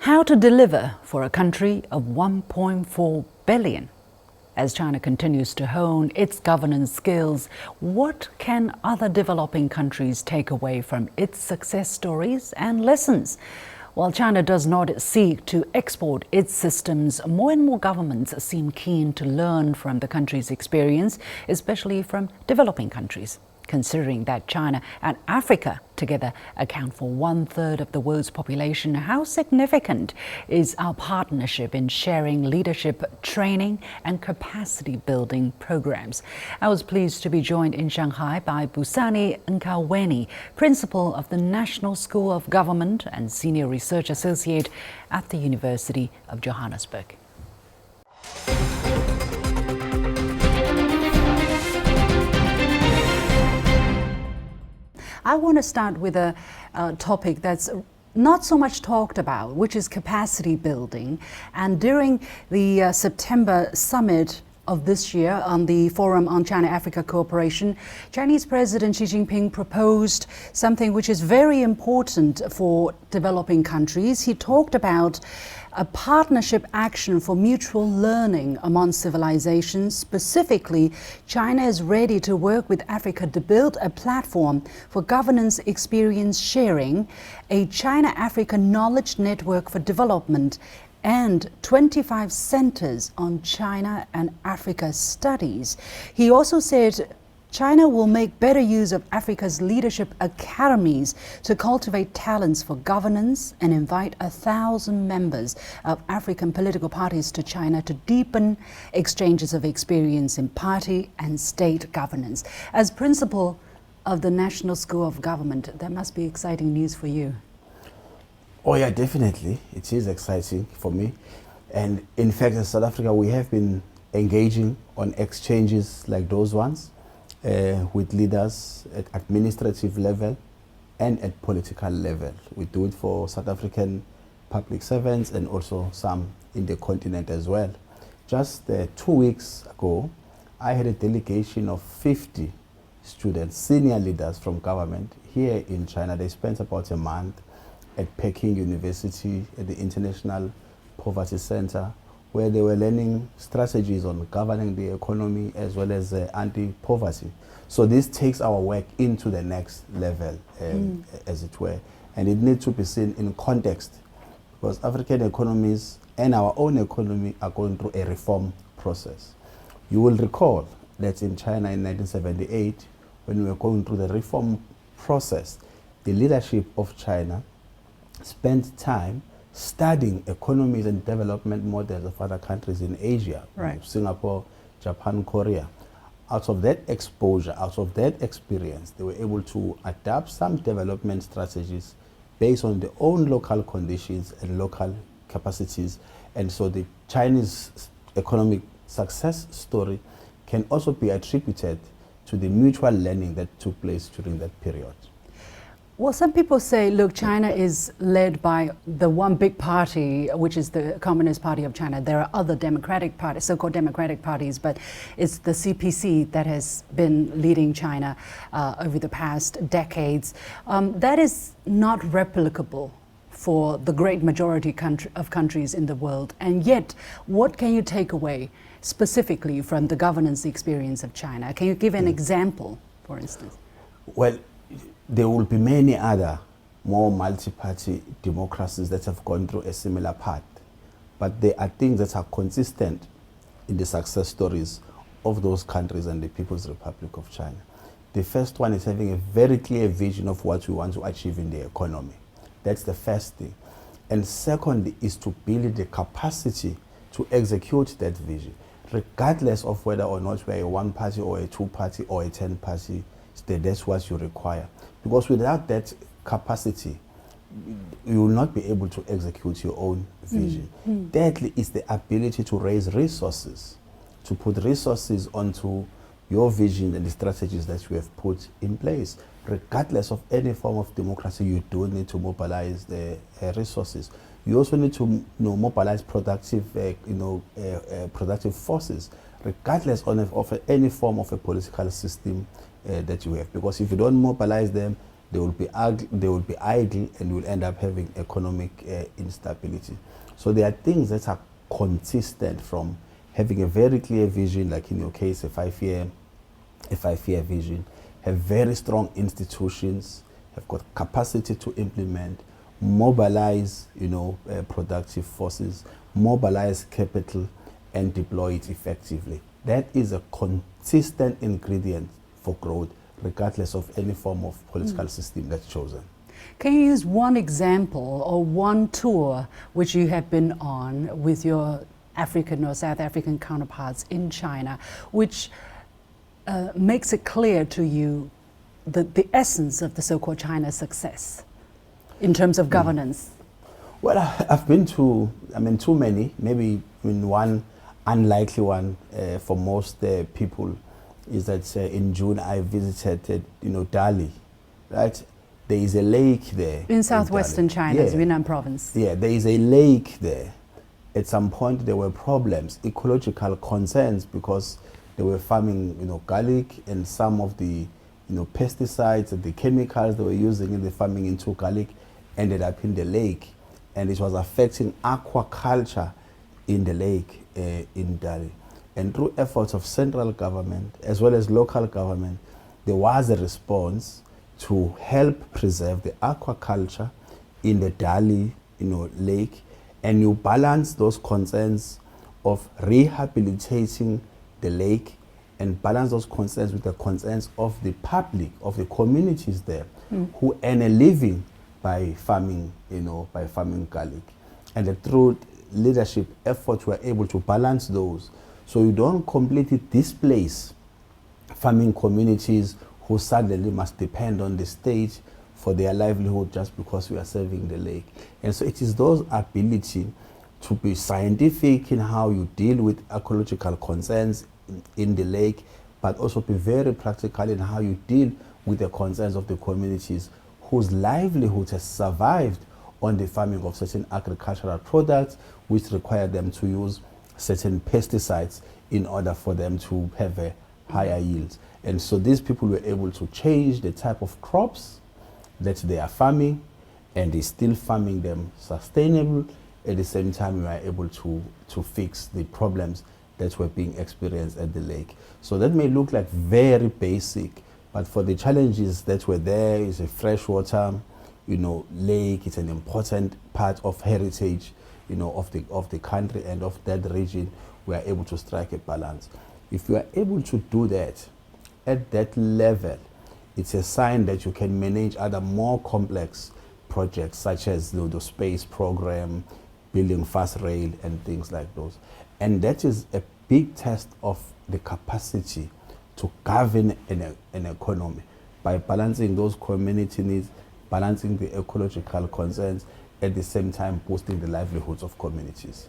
How to deliver for a country of 1.4 billion? As China continues to hone its governance skills, what can other developing countries take away from its success stories and lessons? While China does not seek to export its systems, more and more governments seem keen to learn from the country's experience, especially from developing countries. Considering that China and Africa together account for 1/3 of the world's population, how significant is our partnership in sharing leadership training and capacity building programs? I was pleased to be joined in Shanghai by Busani Ngcaweni, Principal of the National School of Government and Senior Research Associate at the University of Johannesburg. I want to start with a topic that's not so much talked about, which is capacity building. And during the September summit of this year on the Forum on China-Africa Cooperation, Chinese President Xi Jinping proposed something which is very important for developing countries. He talked about a partnership action for mutual learning among civilizations. Specifically, China is ready to work with Africa to build a platform for governance experience sharing, a China-Africa knowledge network for development, and 25 centers on China and Africa studies. He also said China will make better use of Africa's leadership academies to cultivate talents for governance and invite 1,000 members of African political parties to China to deepen exchanges of experience in party and state governance. As principal of the National School of Government, that must be exciting news for you. Oh yeah, definitely. It is exciting for me. And in fact, in South Africa, we have been engaging on exchanges like those ones with leaders at administrative level and at political level. We do it for South African public servants and also some in the continent as well. Just 2 weeks ago, I had a delegation of 50 students, senior leaders from government here in China. They spent about a month at Peking University at the International Poverty Center, where they were learning strategies on governing the economy as well as anti-poverty. So this takes our work into the next level, as it were. And it needs to be seen in context, because African economies and our own economy are going through a reform process. You will recall that in China in 1978, when we were going through the reform process, the leadership of China spent time studying economies and development models of other countries in Asia, right. Singapore, Japan, Korea. Out of that exposure, out of that experience, they were able to adapt some development strategies based on their own local conditions and local capacities. And so the Chinese economic success story can also be attributed to the mutual learning that took place during that period. Well, some people say, look, China is led by the one big party, which is the Communist Party of China. There are other democratic parties, so-called democratic parties, but it's the CPC that has been leading China over the past decades. That is not replicable for the great majority of countries in the world. And yet, what can you take away specifically from the governance experience of China? Can you give an example, for instance? Well, there will be many other more multi-party democracies that have gone through a similar path. But there are things that are consistent in the success stories of those countries and the People's Republic of China. The first one is having a very clear vision of what we want to achieve in the economy. That's the first thing. And second is to build the capacity to execute that vision, regardless of whether or not we're a one-party or a two-party or a 10-party state. That's what you require. Because without that capacity, you will not be able to execute your own vision. Thirdly is the ability to raise resources, to put resources onto your vision and the strategies that you have put in place. Regardless of any form of democracy, you do need to mobilize the resources. You also need to mobilize productive, productive forces, regardless of any form of a political system that you have. Because if you don't mobilize them, they will be idle, and will end up having economic instability. So there are things that are consistent from having a very clear vision, like in your case, a five-year vision, have very strong institutions, have got capacity to implement, mobilize, productive forces, mobilize capital, and deploy it effectively. That is a consistent ingredient for growth, regardless of any form of political system that's chosen. Can you use one example or one tour which you have been on with your African or South African counterparts in China, which makes it clear to you the essence of the so-called China success in terms of governance? Well, I've been to, too many, maybe one unlikely one for most people is that in June I visited, Dali, right? There is a lake there. In southwestern China's Yunnan province. Yeah, there is a lake there. At some point there were problems, ecological concerns, because they were farming, garlic, and some of the, pesticides and the chemicals they were using in the farming into garlic ended up in the lake, and it was affecting aquaculture in the lake in Dali. And through efforts of central government as well as local government, there was a response to help preserve the aquaculture in the Dali, lake, and you balance those concerns of rehabilitating the lake and balance those concerns with the concerns of the public, of the communities there, who earn a living by farming, by farming garlic. And through leadership efforts, we're able to balance those. So you don't completely displace farming communities who suddenly must depend on the state for their livelihood just because we are serving the lake. And so it is those ability to be scientific in how you deal with ecological concerns in the lake, but also be very practical in how you deal with the concerns of the communities whose livelihood has survived on the farming of certain agricultural products, which require them to use certain pesticides in order for them to have a higher yield. And so these people were able to change the type of crops that they are farming, and they're still farming them sustainable. At the same time, we are able to fix the problems that were being experienced at the lake. So that may look like very basic, but for the challenges that were there, is a freshwater, lake. It's an important part of heritage, of the country and of that region. We are able to strike a balance. If you are able to do that at that level, it's a sign that you can manage other more complex projects, such as the space program, building fast rail, and things like those. And that is a big test of the capacity to govern an economy by balancing those community needs, balancing the ecological concerns, at the same time boosting the livelihoods of communities.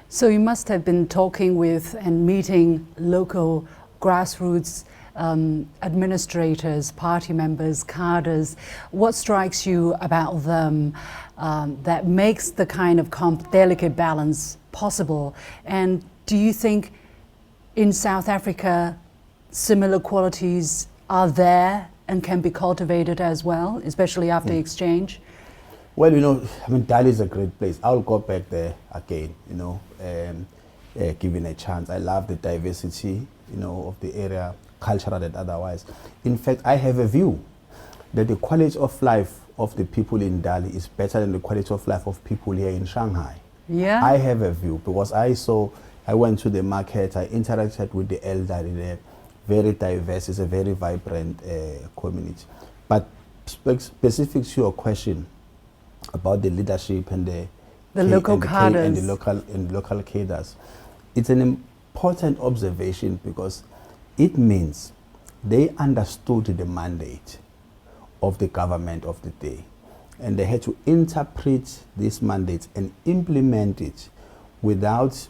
So you must have been talking with and meeting local grassroots administrators, party members, cadres. What strikes you about them that makes the kind of delicate balance possible? And do you think in South Africa similar qualities are there and can be cultivated as well, especially after exchange? Well, Dali is a great place. I'll go back there again, given a chance. I love the diversity, of the area, cultural and otherwise. In fact, I have a view that the quality of life of the people in Dali is better than the quality of life of people here in Shanghai. Yeah. I have a view because I went to the market, I interacted with the elderly there, very diverse, it's a very vibrant community. But specific to your question about the leadership and the local cadres and the local cadres, it's an important observation because it means they understood the mandate of the government of the day, and they had to interpret this mandate and implement it without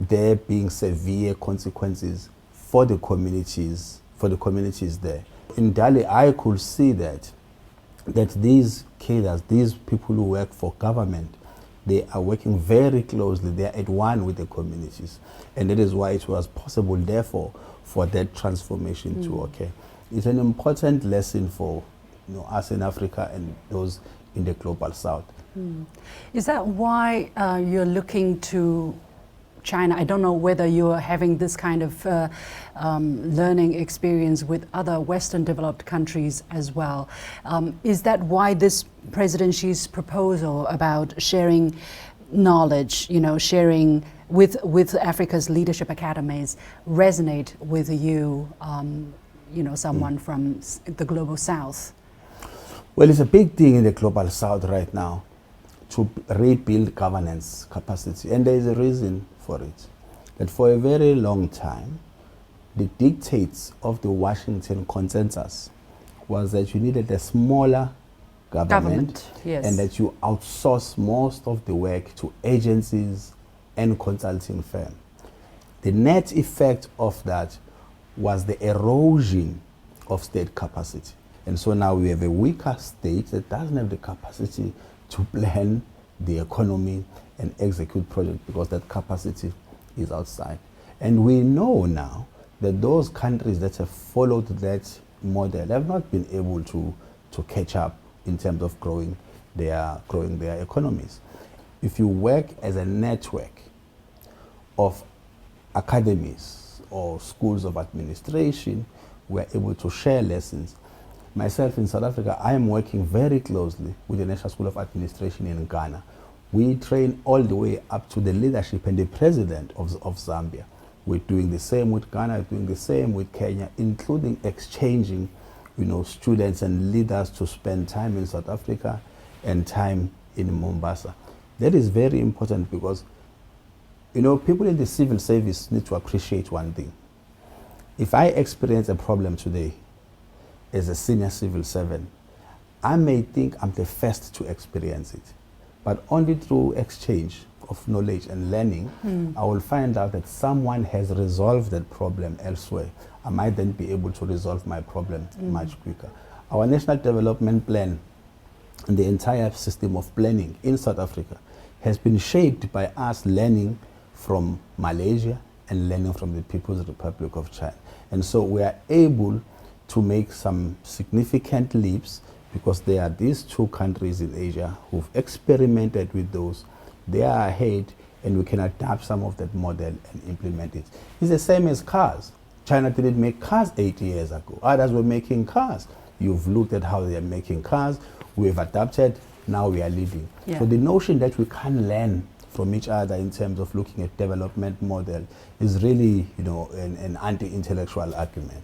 there being severe consequences for the communities there. In Dali, I could see that these cadres, these people who work for government, they are working very closely. They are at one with the communities, and that is why it was possible, therefore, for that transformation to occur. It's an important lesson for us in Africa and those in the global south. Is that why you're looking to China? I don't know whether you're having this kind of learning experience with other Western developed countries as well. Is that why this President Xi's proposal about sharing knowledge, sharing with Africa's leadership academies resonate with you, someone from the global south? Well, it's a big thing in the global south right now to rebuild governance capacity, and there is a reason for it. That for a very long time, the dictates of the Washington consensus was that you needed a smaller government, yes. and that you outsource most of the work to agencies and consulting firms. The net effect of that was the erosion of state capacity. And so now we have a weaker state that doesn't have the capacity to plan the economy and execute projects because that capacity is outside. And we know now that those countries that have followed that model have not been able to catch up in terms of growing their economies. If you work as a network of academies or schools of administration, we're able to share lessons. Myself in South Africa, I am working very closely with the National School of Administration in Ghana. We train all the way up to the leadership and the president of Zambia. We're doing the same with Ghana, doing the same with Kenya, including exchanging, students and leaders to spend time in South Africa and time in Mombasa. That is very important because, people in the civil service need to appreciate one thing. If I experience a problem today as a senior civil servant, I may think I'm the first to experience it, but only through exchange of knowledge and learning, I will find out that someone has resolved that problem elsewhere. I might then be able to resolve my problem much quicker. Our National Development Plan and the entire system of planning in South Africa has been shaped by us learning from Malaysia and learning from the People's Republic of China. And so we are able to make some significant leaps because there are these two countries in Asia who've experimented with those. They are ahead, and we can adapt some of that model and implement it. It's the same as cars. China didn't make cars 8 years ago. Others were making cars. You've looked at how they are making cars. We've adapted. Now we are leading. Yeah. So the notion that we can learn from each other in terms of looking at development model is really, an anti-intellectual argument.